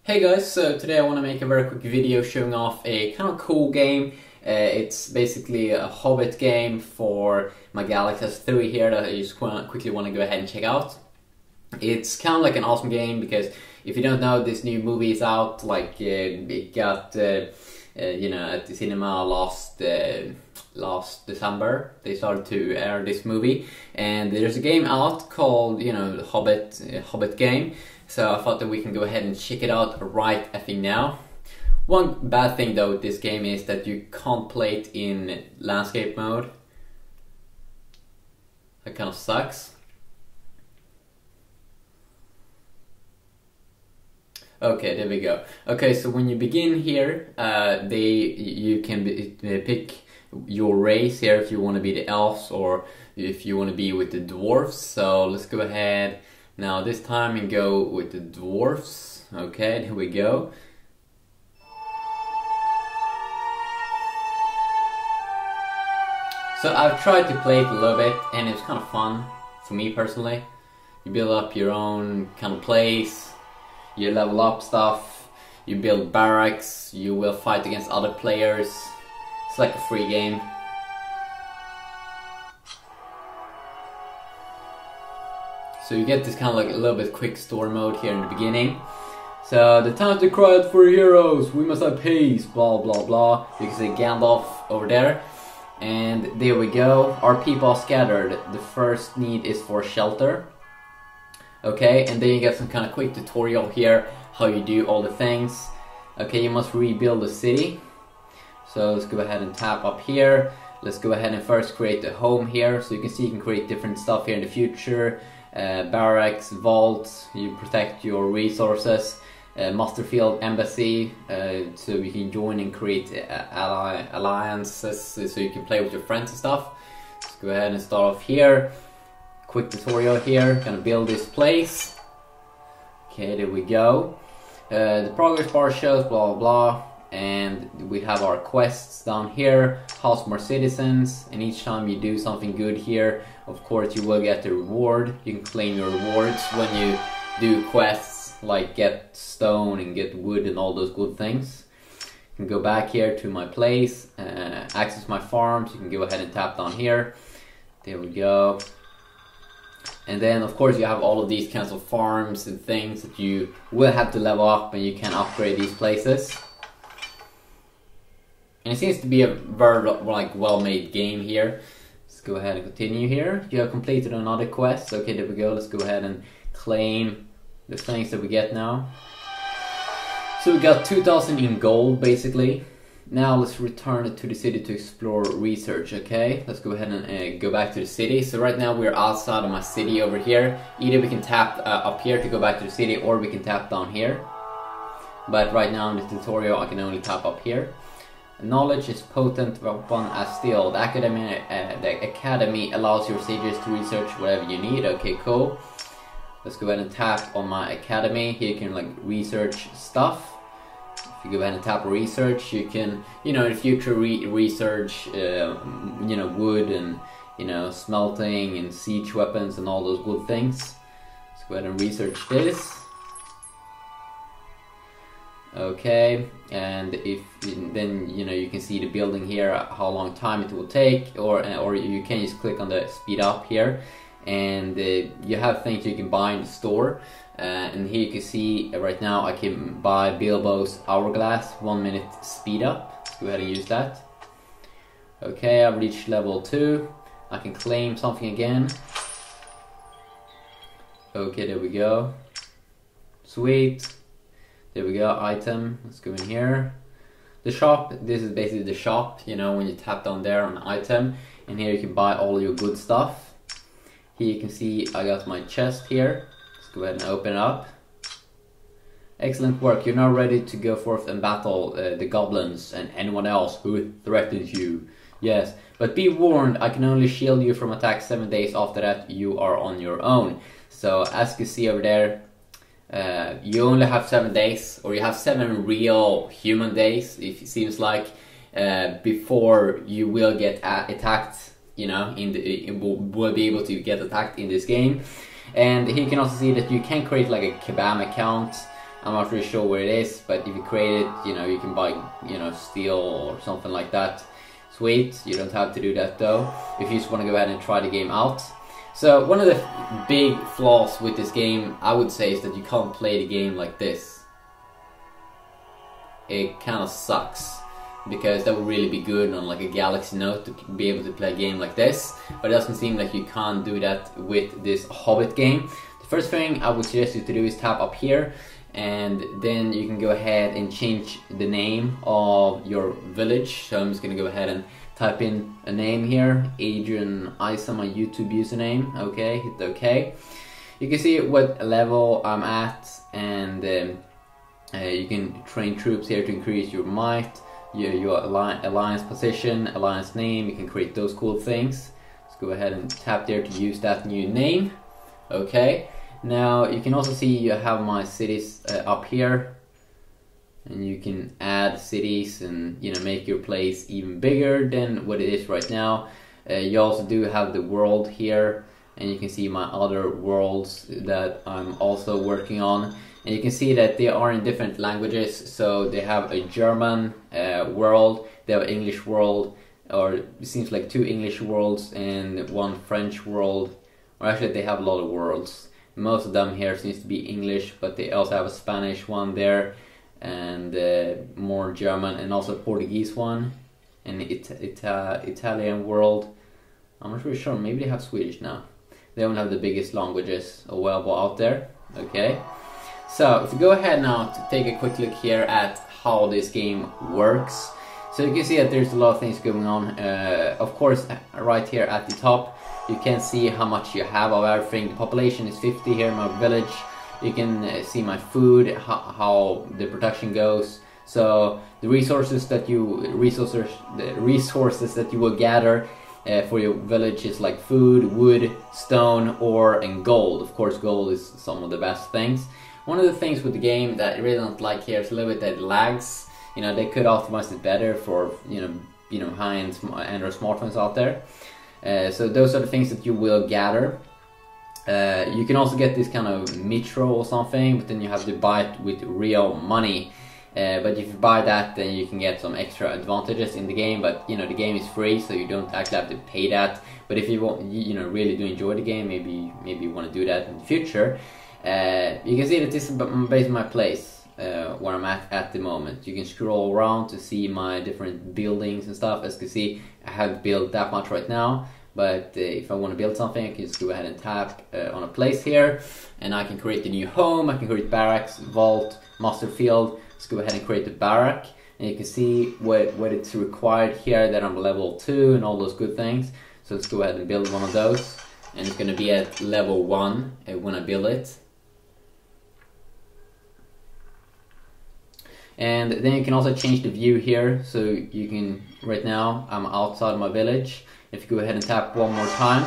Hey guys, so today I want to make a very quick video showing off a kind of cool game. It's basically a Hobbit game for my Galaxy S3 here that I just quickly want to go ahead and check out. It's kind of like an awesome game because if you don't know, this new movie is out. Like it got at the cinema last December. They started to air this movie, and there's a game out called the Hobbit game. So I thought that we can go ahead and check it out right effing now. One bad thing though with this game is that you can't play it in landscape mode. That kind of sucks. Okay, there we go. Okay, so when you begin here, you can pick your race here if you want to be the elves or if you want to be with the dwarves. So let's go ahead now this time and go with the dwarves. Okay, here we go. So I've tried to play it a little bit and it's kind of fun for me personally. You build up your own kind of place. You level up stuff, you build barracks, you will fight against other players. It's like a free game. So you get this kind of like a little bit quick story mode here in the beginning. So the time to cry out for heroes, we must have peace, blah blah blah. You can see Gandalf over there. And there we go, our people are scattered. The first need is for shelter. Okay, and then you get some kind of quick tutorial here, how you do all the things. Okay, you must rebuild the city. So let's go ahead and tap up here. Let's go ahead and first create a home here. So you can see you can create different stuff here in the future. Barracks, vaults, you protect your resources. Masterfield embassy, so you can join and create alliances so you can play with your friends and stuff. Let's go ahead and start off here. Quick tutorial here, gonna build this place. Okay, there we go. The progress bar shows blah blah blah, and we have our quests down here. House more citizens, and each time you do something good here, of course you will get a reward. You can claim your rewards when you do quests, like get stone and get wood and all those good things. You can go back here to my place, access my farms. You can go ahead and tap down here. There we go. And then of course you have all of these kinds of farms and things that you will have to level up, and you can upgrade these places. And it seems to be a very well-made game here. Let's go ahead and continue here. You have completed another quest. Okay, there we go. Let's go ahead and claim the things that we get now. So we got 2,000 in gold basically. Now let's return to the city to explore research. Okay, let's go ahead and go back to the city. So right now we're outside of my city over here. Either we can tap up here to go back to the city, or we can tap down here. But right now in the tutorial I can only tap up here. Knowledge is potent weapon as steel. The academy allows your sages to research whatever you need. Okay, cool. Let's go ahead and tap on my academy. Here you can research stuff. If you go ahead and tap research, you can, in the future research, wood and, smelting and siege weapons and all those good things. Let's go ahead and research this. Okay, and then you can see the building here, how long time it will take, or you can just click on the speed up here, and you have things you can buy in the store. And here you can see right now I can buy Bilbo's hourglass, 1 minute speed up. Let's go ahead and use that. Okay, I've reached level 2. I can claim something again. Okay, there we go. Sweet. There we go, item. Let's go in here. The shop, this is basically the shop, when you tap down there on item. And here you can buy all your good stuff. Here you can see I got my chest here. Let's go ahead and open it up. Excellent work, you're now ready to go forth and battle the goblins and anyone else who threatens you. Yes, but be warned, I can only shield you from attacks 7 days. After that you are on your own. So as you can see over there, you only have 7 days, or you have 7 real human days, it seems like, before you will get attacked, will be able to get attacked in this game. And here you can also see that you can create like a Kabam account I'm not really sure where it is, but if you create it, you know, you can buy, you know, steel or something like that. Sweet, you don't have to do that though, if you just want to go ahead and try the game out. So one of the big flaws with this game, I would say, is that you can't play the game like this. It kind of sucks, because that would really be good on like a Galaxy Note to be able to play a game like this, but it doesn't seem like you can't do that with this Hobbit game. The first thing I would suggest you to do is tap up here, and then you can go ahead and change the name of your village. So I'm just gonna go ahead and type in a name here, Adrian Isén, my YouTube username. Okay, hit OK. You can see what level I'm at, and you can train troops here to increase your might, your alliance position, alliance name. You can create those cool things. Let's go ahead and tap there to use that new name. Okay. Now you can also see you have my cities up here, and you can add cities and, you know, make your place even bigger than what it is right now. You also do have the world here, and you can see my other worlds that I'm also working on, and you can see that they are in different languages. So they have a German world, they have an English world, or it seems like 2 English worlds and 1 French world, or actually they have a lot of worlds. Most of them here seems to be English, but they also have a Spanish one there, and more German, and also Portuguese one, and Italian world. I'm not really sure, maybe they have Swedish now. They don't have the biggest languages available out there. Okay, so if we go ahead now to take a quick look here at how this game works. So you can see that there's a lot of things going on. Of course, right here at the top, you can see how much you have of everything. The population is 50 here in my village. You can see my food, how the production goes. So the resources that you will gather for your village is like food, wood, stone, ore, and gold. Of course, gold is some of the best things. One of the things with the game that I really don't like here is a little bit that it lags. You know, they could optimize it better for you know high-end Android smartphones out there. So those are the things that you will gather. You can also get this kind of metro or something, but then you have to buy it with real money. But if you buy that, then you can get some extra advantages in the game. But you know, the game is free, so you don't actually have to pay that. But if you want, you know, really do enjoy the game, maybe you want to do that in the future. You can see that this is basically my place. Where I'm at the moment. You can scroll around to see my different buildings and stuff. As you can see, I haven't built that much right now, but if I want to build something, I can just go ahead and tap on a place here, and I can create a new home. I can create barracks, vault, master field. Let's go ahead and create the barrack, and you can see what it's required here, that I'm level 2 and all those good things. So let's go ahead and build one of those, and it's going to be at level 1 when I build it. And then you can also change the view here. So you can, right now I'm outside of my village. If you go ahead and tap one more time,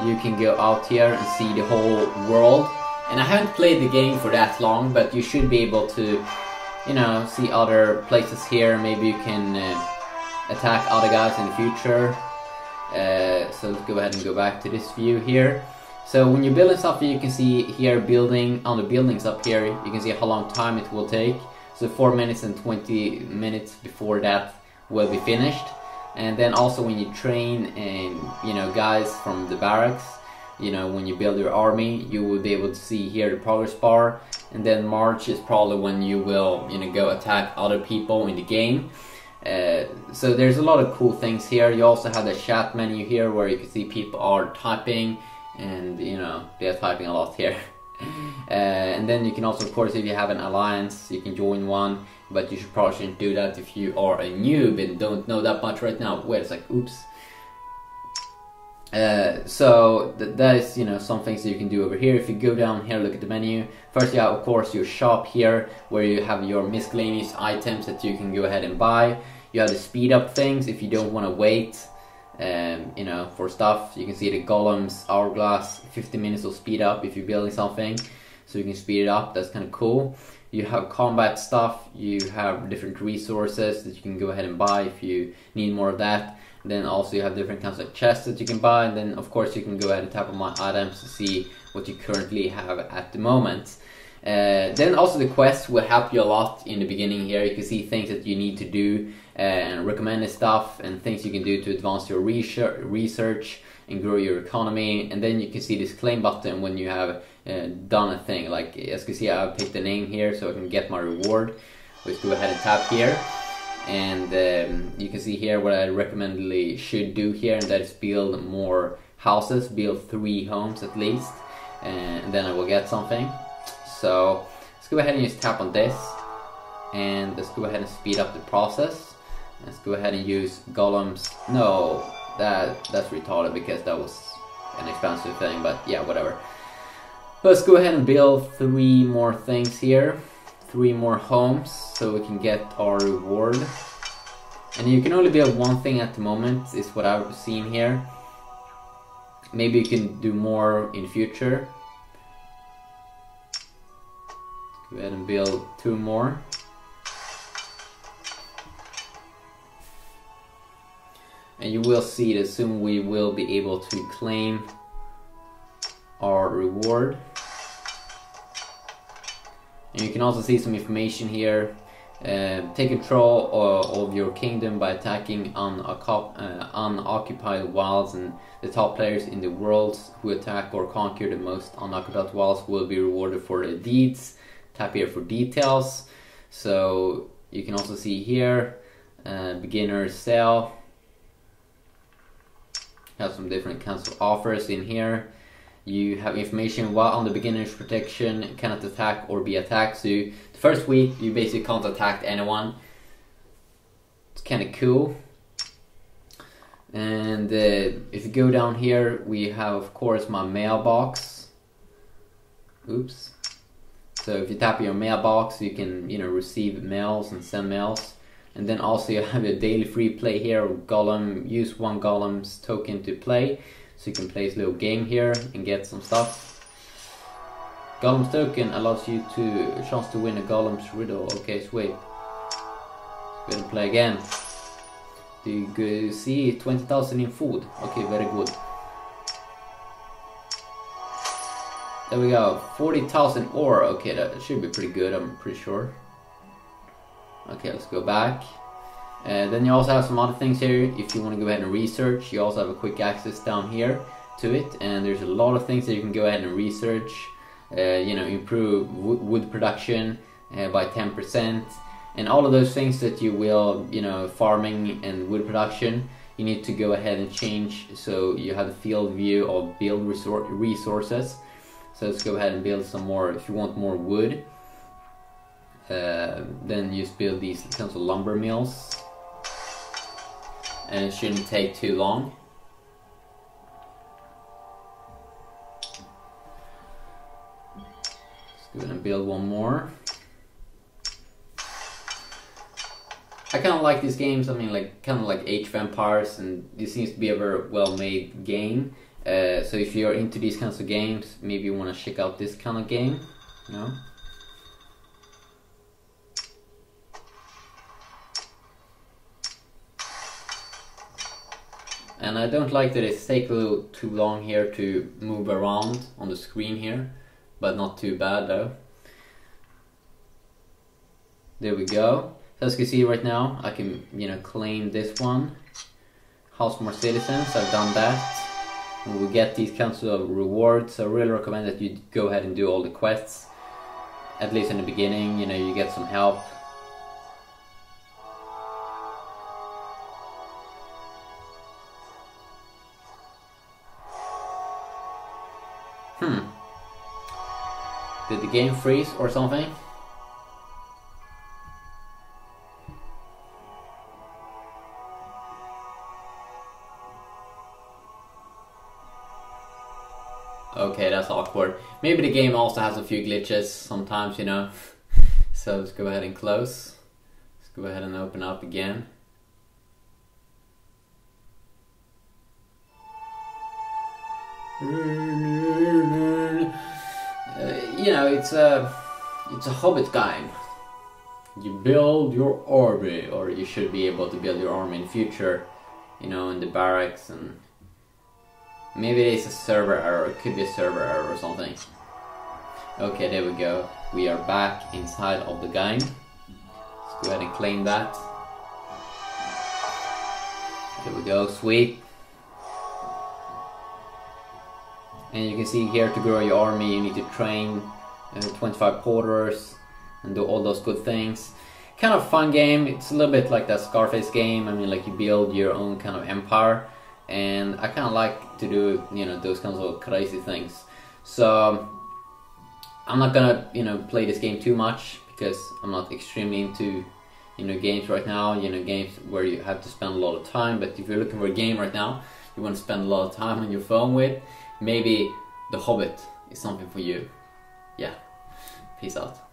you can go out here and see the whole world. And I haven't played the game for that long, but you should be able to, you know, see other places here. Maybe you can attack other guys in the future. So let's go ahead and go back to this view here. So when you're building something, you can see here building on the buildings up here. You can see how long time it will take. So 4 minutes and 20 minutes before that will be finished. And then also when you train and, you know, guys from the barracks, you know, when you build your army, you will be able to see here the progress bar. And then March is probably when you will, you know, go attack other people in the game. So there's a lot of cool things here. You also have the chat menu here where you can see people are typing. And you know, they're typing a lot here. And then you can also, of course, if you have an alliance, you can join one, but you should probably shouldn't do that if you are a noob and don't know that much right now. Wait, it's like, oops. So that is, you know, some things that you can do over here. If you go down here, look at the menu. First you have, of course, your shop here, where you have your miscellaneous items that you can go ahead and buy. You have the speed up things if you don't want to wait. You know, for stuff. You can see the golems, hourglass, 50 minutes of speed up if you're building something, so you can speed it up. That's kind of cool. You have combat stuff, you have different resources that you can go ahead and buy if you need more of that. Then also you have different kinds of chests that you can buy, and then of course you can go ahead and tap on my items to see what you currently have at the moment. Then also the quests will help you a lot in the beginning here. You can see things that you need to do and recommended stuff and things you can do to advance your research and grow your economy. And then you can see this claim button when you have done a thing. Like as you can see, I've picked a name here so I can get my reward. Let's go ahead and tap here. And you can see here what I recommendedly should do here, and that is build more houses, build 3 homes at least, and then I will get something. So let's go ahead and just tap on this, and let's go ahead and speed up the process. Let's go ahead and use golems. No, that's retarded because that was an expensive thing, but yeah, whatever. Let's go ahead and build 3 more things here, 3 more homes, so we can get our reward. And you can only build 1 thing at the moment, is what I've seen here. Maybe you can do more in future. Go ahead and build 2 more. And you will see that soon we will be able to claim our reward. And you can also see some information here. Take control of your kingdom by attacking unoccupied wilds, and the top players in the world who attack or conquer the most unoccupied wilds will be rewarded for their deeds. Tap here for details. So you can also see here, beginner sale. Have some different kinds of offers in here. You have information while on the beginner's protection, cannot attack or be attacked. So the first week you basically can't attack anyone. It's kind of cool. And if you go down here, we have of course my mailbox. Oops. So if you tap your mailbox, you can receive mails and send mails. And then also you have a daily free play here. Golem, use 1 golem's token to play. So you can play a little game here and get some stuff. Golem's token allows you a chance to win a golem's riddle. Okay, sweet. Go ahead and play again. Do you see 20,000 in food? Okay, very good. There we go, 40,000 ore. Okay, that should be pretty good, I'm pretty sure. Okay, let's go back. Then you also have some other things here. If you want to go ahead and research, you also have a quick access down here to it. And there's a lot of things that you can go ahead and research. Improve wood production by 10%. And all of those things that you will, farming and wood production, you need to go ahead and change so you have the field view of build resources. So let's go ahead and build some more. If you want more wood, then just build these kinds of lumber mills. And it shouldn't take too long. Let's go ahead and build 1 more. I kind of like these games. I mean, kind of like Age of Empires, and this seems to be a very well-made game. So if you're into these kinds of games, maybe you want to check out this kind of game. And I don't like that it takes a little too long here to move around on the screen here, but not too bad though. There we go. So as you can see right now, I can claim this one. House more citizens, I've done that. And we get these kinds of rewards. So I really recommend that you go ahead and do all the quests. At least in the beginning, you get some help. Did the game freeze or something? Okay, that's awkward. Maybe the game also has a few glitches sometimes, So let's go ahead and close. Let's go ahead and open up again. It's a Hobbit game. You build your army, or you should be able to build your army in future, in the barracks, and maybe it's a server error. It could be a server error or something. Okay, there we go. we are back inside of the game. Let's go ahead and claim that. There we go, sweet. And you can see here, to grow your army you need to train 25 porters and do all those good things. Kind of fun game. It's a little bit like that Scarface game. I mean, like, you build your own kind of empire, and I kind of like to do, you know, those kinds of crazy things. So I'm not gonna, you know, play this game too much because I'm not extremely into, you know, games right now. You know, games where you have to spend a lot of time. But if you're looking for a game right now you want to spend a lot of time on your phone with, maybe the Hobbit is something for you. Yeah, peace out.